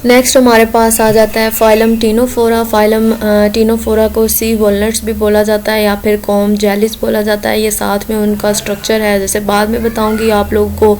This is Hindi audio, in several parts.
नेक्स्ट हमारे पास आ जाता है फाइलम टीनोफोरा। फाइलम टीनोफोरा को सी वॉलनट्स भी बोला जाता है या फिर कॉम जेलिस बोला जाता है। ये साथ में उनका स्ट्रक्चर है, जैसे बाद में बताऊंगी आप लोगों को।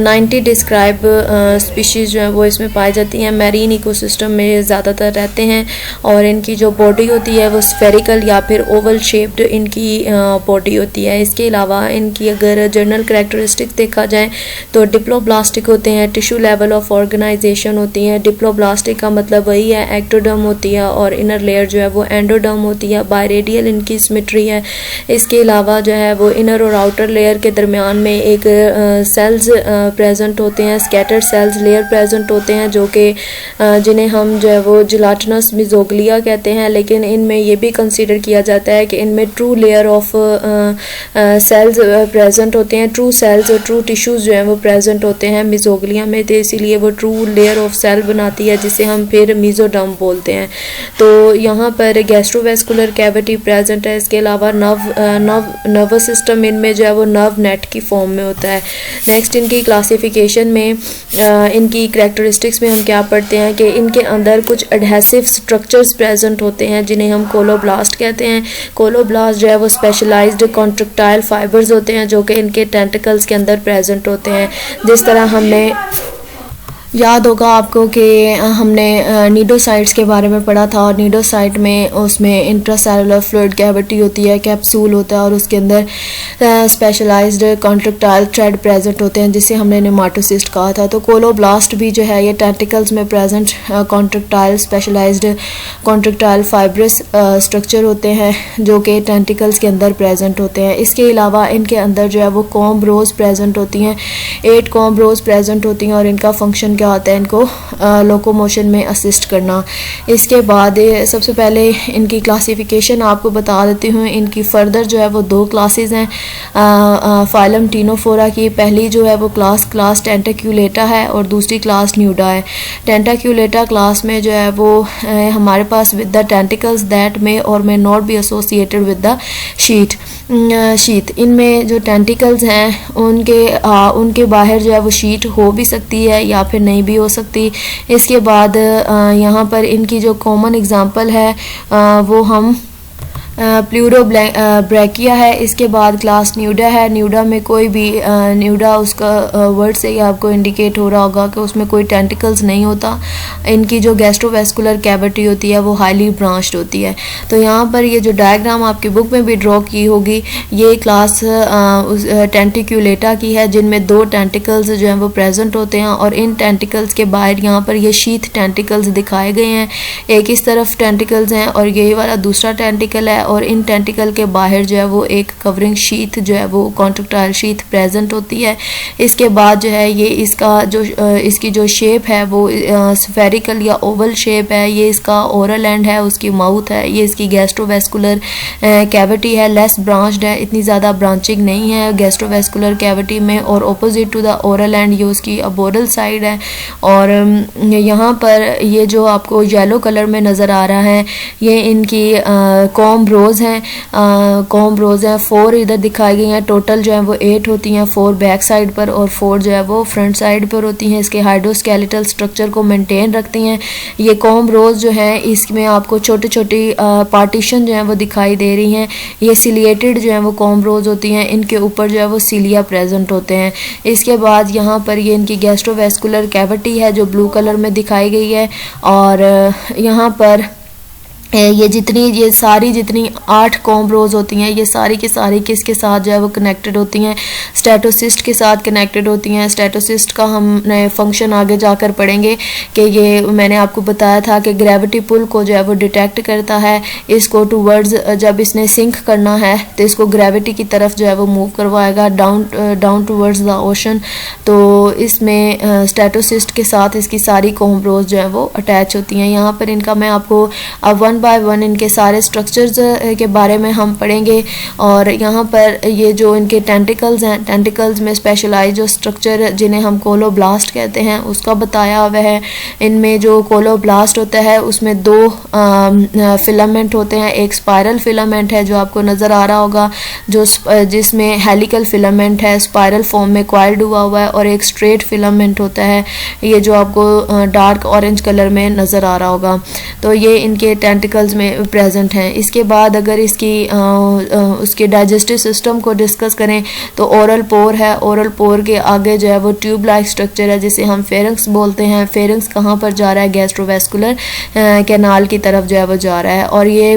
90 डिस्क्राइब स्पीशीज़ जो है वो इसमें पाई जाती हैं, मैरीन इकोसिस्टम में ज़्यादातर रहते हैं। और इनकी जो बॉडी होती है वो स्फेरिकल या फिर ओवल शेप्ड इनकी बॉडी होती है। इसके अलावा इनकी अगर जनरल करैक्टरिस्टिक्स देखा जाए तो डिप्लोब्लास्टिक होते हैं, टिश्यू लेवल ऑफ ऑर्गेनाइजेशन होती है। डिप्लोब्लास्टिक का मतलब वही है, एक्टोडर्म होती है और इनर लेयर जो है वो एंडोडर्म होती है। बायरेडियल इनकी सिमेट्री है। इसके अलावा जो है वो इनर और आउटर लेयर के दरमियान में एक सेल्स प्रेजेंट होते हैं, स्कैटर्ड सेल्स लेयर प्रेजेंट होते हैं, जो कि जिन्हें हम जो है वो जिलाटिनस मिजोग्लिया कहते हैं। लेकिन इनमें ये भी कंसीडर किया जाता है कि इनमें true layer of cells present होते हैं, ट्रू सेल्स और ट्रू टिश्यूज़ जो हैं वो प्रेजेंट होते हैं मिजोग्लिया में, तो इसीलिए वो ट्रू लेयर ऑफ सेल बनाती है, जिसे हम फिर मीजोडर्म बोलते हैं। तो यहाँ पर गैस्ट्रोवेस्कुलर कैविटी प्रेजेंट है। इसके अलावा नर्वस सिस्टम इनमें जो है वो नर्व नेट की फॉर्म में होता है। नेक्स्ट इनकी क्लासिफिकेशन में इनकी करैक्टरिस्टिक्स में हम क्या पढ़ते हैं कि इनके अंदर कुछ एडहेसिव स्ट्रक्चर्स प्रेजेंट होते हैं जिन्हें हम कोलोब्लास्ट कहते हैं। कोलोब्लास्ट जो है वो स्पेशलाइज्ड कॉन्ट्रैक्टाइल फाइबर्स होते हैं जो कि इनके टेंटिकल्स के अंदर प्रेजेंट होते हैं। जिस तरह हमने याद होगा आपको कि हमने नीडोसाइट्स के बारे में पढ़ा था, और नीडोसाइट में उसमें इंट्रासेलुलर फ्लूइड कैविटी होती है, कैप्सूल होता है और उसके अंदर स्पेशलाइज्ड कॉन्ट्रैक्टाइल थ्रेड प्रेजेंट होते हैं जिसे हमने नेमाटोसिस्ट कहा था। तो कोलोब्लास्ट भी जो है ये टेंटिकल्स में present contractile specialised contractile fibrous structure होते हैं जो कि टेंटिकल्स के अंदर प्रेजेंट होते हैं। इसके अलावा इनके अंदर जो है वो कॉम्ब रोज प्रेजेंट होती हैं, 8 कॉम्ब रोज प्रेजेंट होती हैं और इनका फंक्शन क्या होता है, इनको लोकोमोशन में असिस्ट करना। इसके बाद सबसे पहले इनकी क्लासिफिकेशन आपको बता देती हूँ। इनकी फर्दर जो है वो 2 क्लासेस हैं फाइलम टीनोफोरा की। पहली जो है वो क्लास टेंटाक्यूलेटा है और दूसरी क्लास न्यूडा है। टेंटाक्यूलेटा क्लास में जो है वो हमारे पास with the tentacles that may और may not be associated with the sheet. इनमें जो टेंटिकल्स हैं उनके बाहर जो है वो शीट हो भी सकती है या फिर नहीं भी हो सकती। इसके बाद यहाँ पर इनकी जो कॉमन एग्जांपल है वो हम प्लूरोब्रैकिया है। इसके बाद क्लास न्यूडा है। न्यूडा में कोई भी न्यूडा उसका वर्ड से ही आपको इंडिकेट हो रहा होगा कि उसमें कोई टेंटिकल्स नहीं होता। इनकी जो गैस्ट्रोवेस्कुलर कैविटी होती है वो हाईली ब्रांच्ड होती है। तो यहाँ पर ये जो डायग्राम आपकी बुक में भी ड्रॉ की होगी ये क्लास टेंटिक्यूलेटा की है, जिनमें 2 टेंटिकल्स जो हैं वो प्रेजेंट होते हैं और इन टेंटिकल्स के बाहर यहाँ पर ये शीथ टेंटिकल्स दिखाए गए हैं। एक इस तरफ टेंटिकल्स हैं और ये वाला दूसरा टेंटिकल है, और इन टेंटिकल के बाहर जो है वो एक कवरिंग शीथ जो है वो कॉन्ट्रैक्टाइल शीथ प्रेजेंट होती है। इसके बाद जो है ये इसकी जो शेप है वो स्फेरिकल या ओवल शेप है। ये इसका ओरल एंड है, उसकी माउथ है। ये इसकी गैस्ट्रोवेस्कुलर कैविटी है, लेस ब्रांच्ड है, इतनी ज़्यादा ब्रांचिंग नहीं है गैस्ट्रोवेस्कुलर कैविटी में। और opposite to the oral end ये उसकी अबोरल साइड है। और यहाँ पर ये जो आपको येलो कलर में नज़र आ रहा है ये इनकी कॉम्ब रोज हैं। कॉम्ब रोज हैं 4 इधर दिखाई गई हैं। टोटल जो है वो 8 होती हैं, 4 बैक साइड पर और 4 जो है वो फ्रंट साइड पर होती हैं। इसके हाइड्रोस्केलेटल स्ट्रक्चर को मेंटेन रखती हैं। ये कॉम्ब रोज जो हैं इसमें आपको छोटी छोटी पार्टीशन जो है वो दिखाई दे रही हैं। ये सिलिएटेड जो है वो कॉम्ब रोज होती हैं, इनके ऊपर जो है वो सीलिया प्रेजेंट होते हैं। इसके बाद यहाँ पर ये इनकी गैस्ट्रोवेस्कुलर कैविटी है जो ब्लू कलर में दिखाई गई है। और यहाँ पर ये सारी जितनी 8 कॉम्ब रोज होती हैं ये सारी की सारी किसके साथ जो है वो कनेक्टेड होती हैं, स्टेटोसिस्ट के साथ कनेक्टेड होती हैं। स्टेटोसिस्ट का हमने फंक्शन आगे जाकर पढ़ेंगे कि ये मैंने आपको बताया था कि ग्रेविटी पुल को जो है वो डिटेक्ट करता है। इसको टूवर्ड्स जब इसने सिंक करना है तो इसको ग्रेविटी की तरफ जो है वो मूव करवाएगा डाउन टूवर्ड्स द ओशन। तो इसमें स्टेटोसिस्ट के साथ इसकी सारी कॉम्ब रोज जो है वो अटैच होती हैं। यहाँ पर इनका मैं आपको 1 वन बाय वन इनके सारे स्ट्रक्चर्स के बारे में हम पढ़ेंगे। और यहाँ पर ये जो इनके टेंटिकल्स हैं, टेंटिकल्स में स्पेशलाइज जो स्ट्रक्चर जिन्हें हम कोलोब्लास्ट कहते हैं उसका बताया हुआ है। इनमें जो कोलोब्लास्ट होता है उसमें दो फिलामेंट होते हैं। एक स्पायरल फिलामेंट है जो आपको नज़र आ रहा होगा, जो जिसमें हेलिकल फिलामेंट है, स्पायरल फॉर्म में कॉइल्ड हुआ है, और एक स्ट्रेट फिलामेंट होता है ये जो आपको डार्क ऑरेंज कलर में नज़र आ रहा होगा। तो ये इनके टेंटिकल्स में प्रेजेंट हैं। इसके बाद अगर इसकी उसके डाइजेस्टिव सिस्टम को डिस्कस करें तो ओरल पोर है। ओरल पोर के आगे जो है वो ट्यूब लाइक स्ट्रक्चर है जिसे हम फेरिंक्स बोलते हैं। फेरिंक्स कहाँ पर जा रहा है? गैस्ट्रोवेस्कुलर कैनाल की तरफ जो है वो जा रहा है। और ये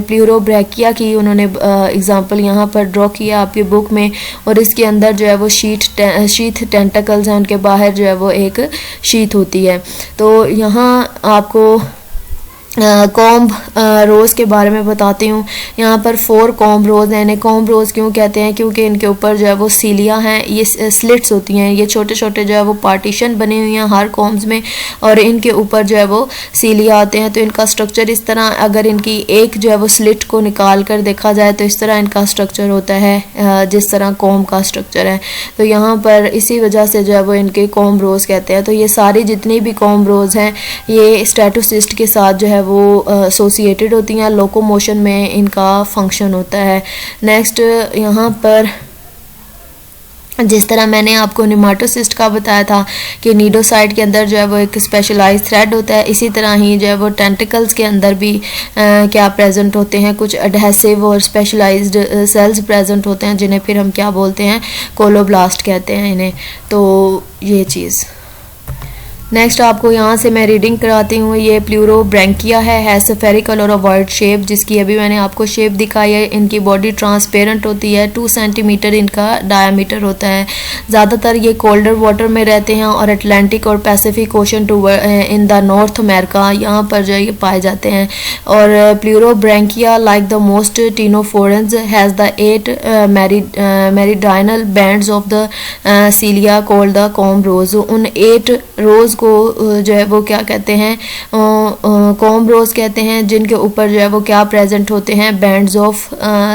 प्लूरोब्रैकिया की उन्होंने एग्जांपल यहाँ पर ड्रॉ किया आपकी बुक में। और इसके अंदर जो है वो शीथ टेंटिकल्स हैं, उनके बाहर जो है वो एक शीथ होती है। तो यहाँ आपको कॉम्ब रोज़ के बारे में बताती हूँ। यहाँ पर 4 कॉम्ब रोज़ हैं। इन्हें कॉम्ब रोज़ क्यों कहते हैं? क्योंकि इनके ऊपर जो है वो सीलिया हैं, ये स्लिट्स होती हैं, ये छोटे छोटे जो है वो पार्टीशन बने हुए हैं हर कॉम्ब्स में, और इनके ऊपर जो है वो सीलिया आते हैं। तो इनका स्ट्रक्चर इस तरह, अगर इनकी एक जो है वो स्लिट को निकाल कर देखा जाए तो इस तरह इनका स्ट्रक्चर होता है जिस तरह कॉम्ब का स्ट्रक्चर है। तो यहाँ पर इसी वजह से जो है वो इनके कॉम्ब रोज़ कहते हैं। तो ये सारी जितनी भी कॉम्ब रोज़ हैं ये स्टेटोसिस्ट के साथ जो है वो एसोसिएटेड होती हैं। लोकोमोशन में इनका फंक्शन होता है। नेक्स्ट यहाँ पर जिस तरह मैंने आपको निमाटोसिस्ट का बताया था कि नीडोसाइट के अंदर जो है वो एक स्पेशलाइज थ्रेड होता है, इसी तरह ही जो है वो टेंटिकल्स के अंदर भी क्या प्रेजेंट होते हैं, कुछ एडहेसिव और स्पेशलाइज्ड सेल्स प्रेजेंट होते हैं जिन्हें फिर हम क्या बोलते हैं? कोलोब्लास्ट कहते हैं इन्हें। तो ये चीज़। नेक्स्ट आपको यहाँ से मैं रीडिंग कराती हूँ। ये प्लूरोब्रैंकिया है स्फेरिकल और अवॉइड शेप, जिसकी अभी मैंने आपको शेप दिखाई है। इनकी बॉडी ट्रांसपेरेंट होती है, 2 सेंटीमीटर इनका डायामीटर होता है। ज़्यादातर ये कोल्डर वाटर में रहते हैं और अटलांटिक और Pacific Ocean to in the North America यहाँ पर जो ये पाए जाते हैं। और pleurobrachia like the most ctenophorans has the 8 meridional bands of the cilia called the comb rows. उन 8 रोज को जो है वो क्या कहते हैं? कॉम्ब रोज कहते हैं, जिनके ऊपर जो है वो क्या प्रेजेंट होते हैं? बैंड्स ऑफ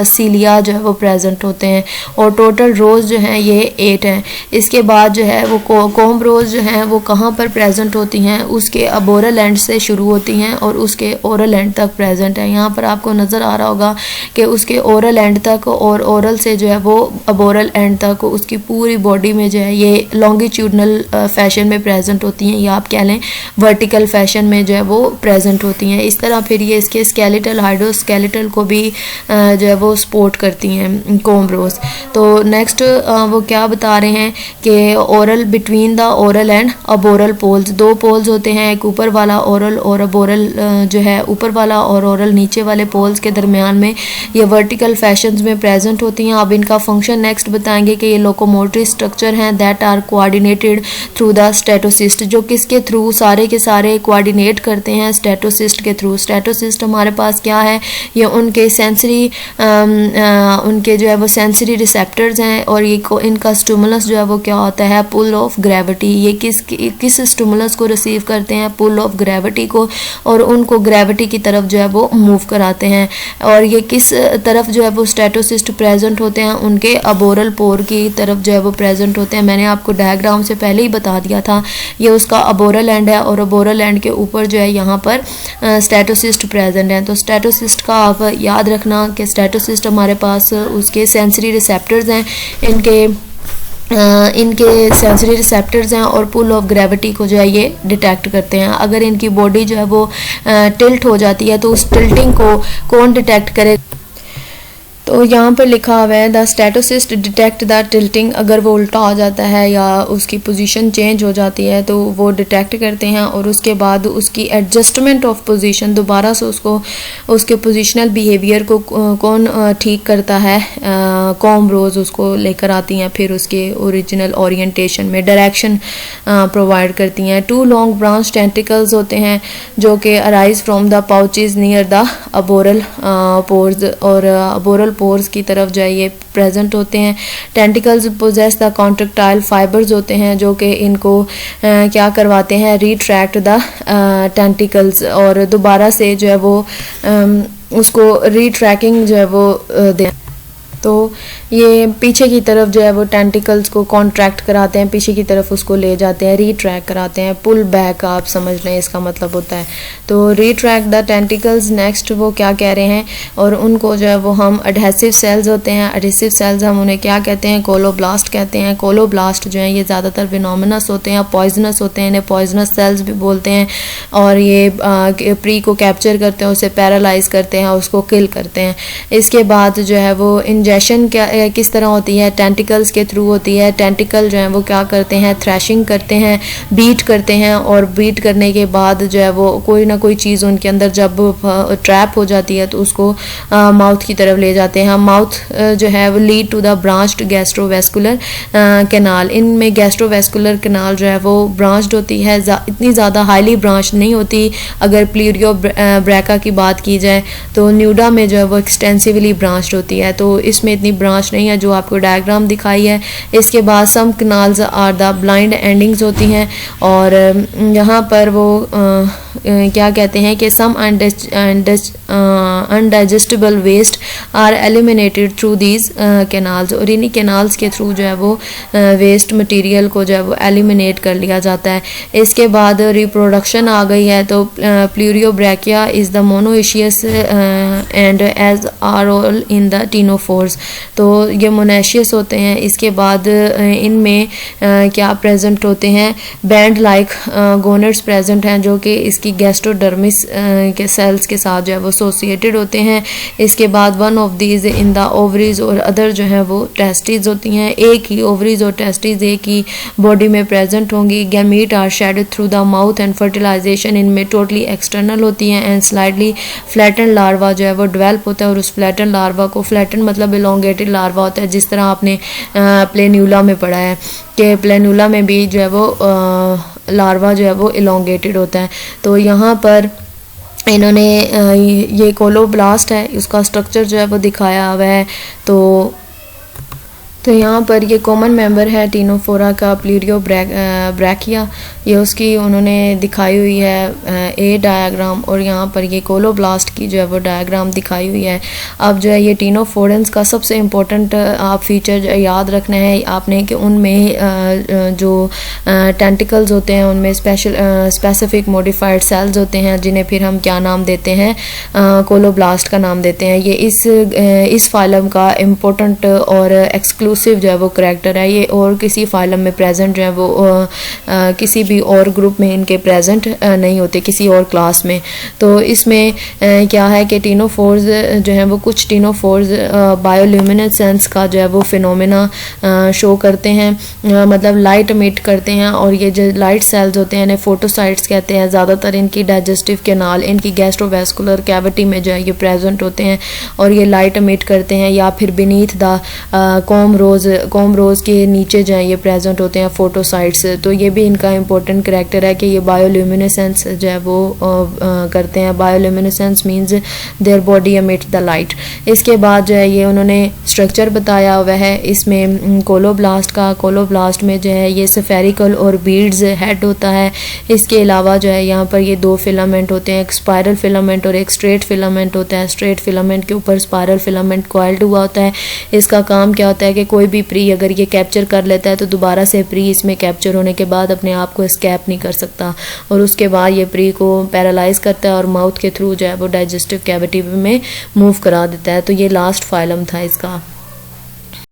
सीलिया जो है वो प्रेजेंट होते हैं। और टोटल रोज जो हैं ये 8 हैं। इसके बाद जो है वो कॉम्ब रोज जो हैं वो कहाँ पर प्रेजेंट होती हैं? उसके अबोरल एंड से शुरू होती हैं और उसके ओरल एंड तक प्रेजेंट है। यहाँ पर आपको नज़र आ रहा होगा कि उसके ओरल एंड तक और ओरल से जो है वो अबोरल एंड तक उसकी पूरी बॉडी में जो है ये लॉन्गिट्यूडनल फैशन में प्रेजेंट होती हैं, या आप कह लें वर्टिकल फैशन में जो है वो प्रेजेंट होती हैं। इस तरह फिर ये इसके स्केलेटल हाइड्रोस्केलेटल को भी जो है वो सपोर्ट करती हैं कॉम्ब रोज। तो नेक्स्ट वो क्या बता रहे हैं कि oral between the oral end aboral poles, 2 poles होते हैं, एक ऊपर वाला ओरल और अबोरल जो है ऊपर वाला और ओरल नीचे वाले पोल्स के दरमियान में ये वर्टिकल फैशंस में प्रेजेंट होती हैं। अब इनका फंक्शन नेक्स्ट बताएंगे कि ये लोकोमोटरी स्ट्रक्चर हैं that are coordinated through the statocyst, जो किसके थ्रू? सारे के सारे कोऑर्डिनेट करते हैं स्टेटोसिस्ट के थ्रू। स्टेटोसिस्ट हमारे पास क्या है? ये उनके सेंसरी उनके जो है वो सेंसरी रिसेप्टर्स हैं, और ये इनका स्टिमुलस जो है वो क्या होता है? पुल ऑफ ग्रेविटी। ये किस स्टिमुलस को रिसीव करते हैं? पुल ऑफ ग्रेविटी को, और उनको ग्रेविटी की तरफ जो है वो मूव कराते हैं। और ये किस तरफ जो है वो स्टेटोसिस्ट प्रेजेंट होते हैं? उनके अबोरल पोर की तरफ जो है वो प्रेजेंट होते हैं। मैंने आपको डायग्राम से पहले ही बता दिया था, ये उसका अबोरल एंड है और अबोरल एंड के ऊपर जो है यहाँ पर स्टेटोसिस्ट प्रेजेंट है। तो स्टेटोसिस्ट का आप याद रखना कि स्टेटोसिस्ट हमारे पास उसके सेंसरी रिसेप्टर्स हैं, इनके सेंसरी रिसेप्टर्स हैं और पुल ऑफ ग्रेविटी को जो है ये डिटेक्ट करते हैं। अगर इनकी बॉडी जो है वो टिल्ट हो जाती है तो उस टिल्टिंग को कौन डिटेक्ट करे? तो यहाँ पर लिखा हुआ है the statocyst detect the tilting. अगर वो उल्टा हो जाता है या उसकी पोजीशन चेंज हो जाती है तो वो डिटेक्ट करते हैं, और उसके बाद उसकी एडजस्टमेंट ऑफ पोजीशन, दोबारा से उसको उसके पोजीशनल बिहेवियर को कौन ठीक करता है? कॉम्ब रोज उसको लेकर आती हैं, फिर उसके ओरिजिनल ओरिएंटेशन में डायरेक्शन प्रोवाइड करती हैं। 2 लॉन्ग ब्रांच टेंटिकल्स होते हैं जो कि arise from the pouches near the aboral pores और अबोरल पोर्स की तरफ जो है ये प्रेजेंट होते हैं। Tentacles possess the contractile fibres होते हैं जो कि इनको क्या करवाते हैं, रिट्रैक्ट द टेंटिकल्स, और दोबारा से जो है वो उसको रिट्रैकिंग जो है वो दें। तो ये पीछे की तरफ जो है वो टेंटिकल्स को कॉन्ट्रैक्ट कराते हैं, पीछे की तरफ उसको ले जाते हैं, रिट्रैक कराते हैं, पुल बैक आप समझ लें इसका मतलब होता है। तो रिट्रैक द टेंटिकल्स, नेक्स्ट वो क्या कह रहे हैं, और उनको जो है वो हम एडहेसिव सेल्स होते हैं, एडहेसिव सेल्स हम उन्हें क्या कहते हैं, कोलोब्लास्ट कहते हैं। कोलोब्लास्ट जो है ये ज़्यादातर विनोमिनस होते हैं, पॉइजनस होते हैं, इन्हें पॉइजनस सेल्स भी बोलते हैं, और ये प्री को कैप्चर करते हैं, उसे पैरालाइज करते हैं, उसको किल करते हैं। इसके बाद जो है वो इंजेक्शन क्या किस तरह होती है, टेंटिकल्स के थ्रू होती है। टेंटिकल जो है वो क्या करते हैं, थ्रैशिंग करते हैं, बीट करते हैं, और बीट करने के बाद जो है वो कोई ना कोई चीज़ उनके अंदर जब ट्रैप हो जाती है तो उसको माउथ की तरफ ले जाते हैं। माउथ जो है वो lead to the branched gastrovascular canal. इनमें गैस्ट्रोवेस्कुलर कैनाल जो है वो ब्रांच्ड होती है, इतनी ज़्यादा हाईली ब्रांच नहीं होती। अगर प्लूरियो ब्रैका की बात की जाए तो न्यूडा में जो है वो एक्सटेंसिवली ब्रांच्ड होती है, तो इसमें इतनी ब्रांच नहीं है जो आपको डायग्राम दिखाई है। इसके बाद some canals are the blind endings होती हैं, और यहाँ पर वो क्या कहते हैं कि some undigestible waste are eliminated through these canals, और इन्हीं कैनाल्स के थ्रू जो है वो वेस्ट मटेरियल को जो है वो एलिमिनेट कर लिया जाता है। इसके बाद रिप्रोडक्शन आ गई है, तो pleurobrachia is the monoecious and as are all in the ctenophores, तो ये मोनेशियस होते हैं। इसके बाद इनमें क्या प्रेजेंट होते हैं, बैंड लाइक गोनर्स प्रेजेंट हैं जो कि इसकी गैस्ट्रोडर्मिस के सेल्स के साथ जो है वो एसोसिएटेड होते हैं। इसके बाद one of these in the ovaries और अदर जो है वो टेस्टिस होती हैं। एक ही ओवरीज और टेस्टिस एक ही बॉडी में प्रेजेंट होंगी। Gamete are shedded through the mouth and fertilisation इनमें टोटली एक्सटर्नल होती हैं, एंड स्लाइडली फ्लैटन लार्वा जो है वो डेवलप होता है, और उस फ्लैटन लार्वा को, फ्लैटन मतलब इलोंगेटेड लार्वा होता है, जिस तरह आपने प्लेन्यूला में पढ़ा है कि प्लेन्यूला में भी जो है वो लार्वा जो है वो इलोंगेटेड होता है। तो यहाँ पर इन्होंने ये कोलोब्लास्ट है, उसका स्ट्रक्चर जो है वो दिखाया हुआ है। तो यहाँ पर ये कॉमन मेंबर है टीनोफोरा का, प्लूरियोब्रैकिया, ये उसकी उन्होंने दिखाई हुई है ए डायग्राम, और यहाँ पर ये कोलोब्लास्ट की जो है वो डायग्राम दिखाई हुई है। अब जो है ये टीनोफोरेंस का सबसे इम्पोर्टेंट आप फीचर याद रखना है आपने कि उनमें जो टेंटिकल्स होते हैं उनमें स्पेसिफिक मॉडिफाइड सेल्स होते हैं, जिन्हें फिर हम क्या नाम देते हैं, कोलोब्लास्ट का नाम देते हैं। ये इस फाइलम का इम्पोर्टेंट और एक्सक्लूसिव जो है वो करैक्टर है। ये और किसी फाइलम में प्रेजेंट जो है वो किसी भी और ग्रुप में इनके प्रेजेंट नहीं होते, किसी और क्लास में। तो इसमें क्या है कि टीनोफोर्स जो है वो, कुछ टीनोफोर्स बायोल्यूमिनेसेंस का जो है वो फिनोमेना शो करते हैं, मतलब लाइट एमिट करते हैं, और ये जो लाइट सेल्स होते हैं इन्हें फोटोसाइट्स कहते हैं। ज़्यादातर इनकी डाइजेस्टिव कैनाल, इनकी गैस्ट्रोवेस्कुलर कैविटी में जो है ये प्रेजेंट होते हैं, और ये लाइट एमिट करते हैं, या फिर बीनीथ द कॉम रोज के नीचे जो है ये प्रेजेंट होते हैं फोटोसाइट्स। तो ये भी इनका इंपॉर्टेंट करैक्टर है कि ये बायोल्यूमिनेसेंस जो है वो करते हैं। Bioluminescence means their body emit the light. इसके बाद जो है ये उन्होंने स्ट्रक्चर बताया हुआ है इसमें कोलोब्लास्ट में जो है ये स्फेरिकल और बीड्स हेड होता है। इसके अलावा जो है यहाँ पर ये दो फिलामेंट होते हैं, एक स्पायरल फिलामेंट और एक स्ट्रेट फिलामेंट होता है। स्ट्रेट फिलामेंट के ऊपर स्पायरल फिलामेंट कॉइल्ड हुआ होता है। इसका काम क्या होता है कि कोई भी प्री अगर ये कैप्चर कर लेता है तो दोबारा से प्री इसमें कैप्चर होने के बाद अपने आप को एस्केप नहीं कर सकता, और उसके बाद ये प्री को पैरालाइज करता है और माउथ के थ्रू जो है वो डाइजेस्टिव कैविटी में मूव करा देता है। तो ये लास्ट फाइलम था इसका।